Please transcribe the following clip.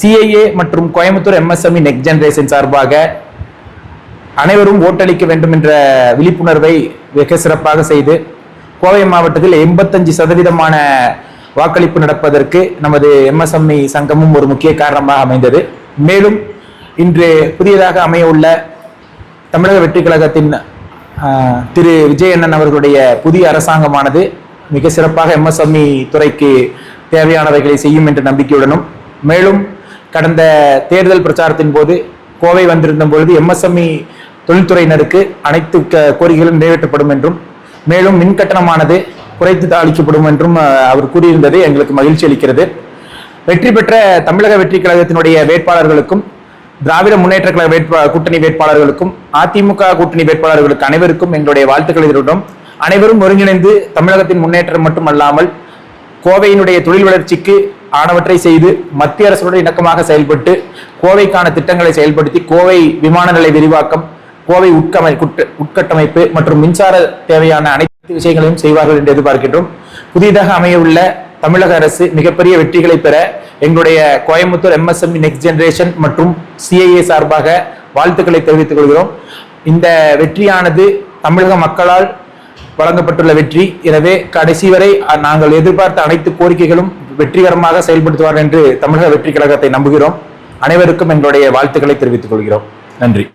CIA மற்றும் Coimbatore MSME next generation சார்பாக அனைவரும் ஓட்டளிக்க வேண்டும் என்ற விழிப்புணர்வை மிக சிறப்பாக செய்து கோவை மாவட்டத்தில் 85% வாக்களிப்பு நடப்பதற்கு நமது எம்எஸ்எம்இ சங்கமும் ஒரு முக்கிய காரணமாக அமைந்தது. மேலும் இன்று புதியதாக அமைய உள்ள தமிழக வெற்றி கழகத்தின் திரு விஜயண்ணன் அவர்களுடைய புதிய அரசாங்கமானது மிக சிறப்பாக எம்எஸ்எம்இ துறைக்கு தேவையானவைகளை செய்யும் என்ற நம்பிக்கையுடனும், மேலும் கடந்த தேர்தல் பிரச்சாரத்தின் போது கோவை வந்திருந்த பொழுது எம்எஸ்எம்இ தொழில்துறையினருக்கு அனைத்து கோரிக்கைகளும் நிறைவேற்றப்படும் என்றும், மேலும் மின் கட்டணமானது குறைத்து அளிக்கப்படும் என்றும் அவர் கூறியிருந்தது எங்களுக்கு மகிழ்ச்சி அளிக்கிறது. வெற்றி பெற்ற தமிழக வெற்றி கழகத்தினுடைய வேட்பாளர்களுக்கும், திராவிட முன்னேற்ற கழக கூட்டணி வேட்பாளர்களுக்கும், அதிமுக கூட்டணி வேட்பாளர்களுக்கு அனைவருக்கும் எங்களுடைய வாழ்த்துக்களை தெரிவித்தோம். அனைவரும் ஒருங்கிணைந்து தமிழகத்தின் முன்னேற்றம் மட்டுமல்லாமல் கோவையினுடைய தொழில் வளர்ச்சிக்கு ஆனவற்றை செய்து மத்திய அரசுடன் இணக்கமாக செயல்பட்டு கோவைக்கான திட்டங்களை செயல்படுத்தி கோவை விமான நிலைய விரிவாக்கம், கோவை உட்கட்டமைப்பு மற்றும் மின்சார தேவையான அனைத்து விஷயங்களையும் செய்வார்கள் என்று எதிர்பார்க்கின்றோம். புதிதாக அமையவுள்ள தமிழக அரசு மிகப்பெரிய வெற்றிகளை பெற எங்களுடைய கோயம்புத்தூர் எம்எஸ்எம்இ நெக்ஸ்ட் ஜெனரேஷன் மற்றும் சிஐஏ சார்பாக வாழ்த்துக்களை தெரிவித்துக் கொள்கிறோம். இந்த வெற்றியானது தமிழக மக்களால் வழங்கப்பட்டுள்ள வெற்றி. எனவே கடைசி வரை நாங்கள் எதிர்பார்த்த அனைத்து கோரிக்கைகளும் வெற்றிகரமாக செயல்படுத்துவார் என்று தமிழக வெற்றி கழகத்தை நம்புகிறோம். அனைவருக்கும் எங்களுடைய வாழ்த்துக்களை தெரிவித்துக் கொள்கிறோம். நன்றி.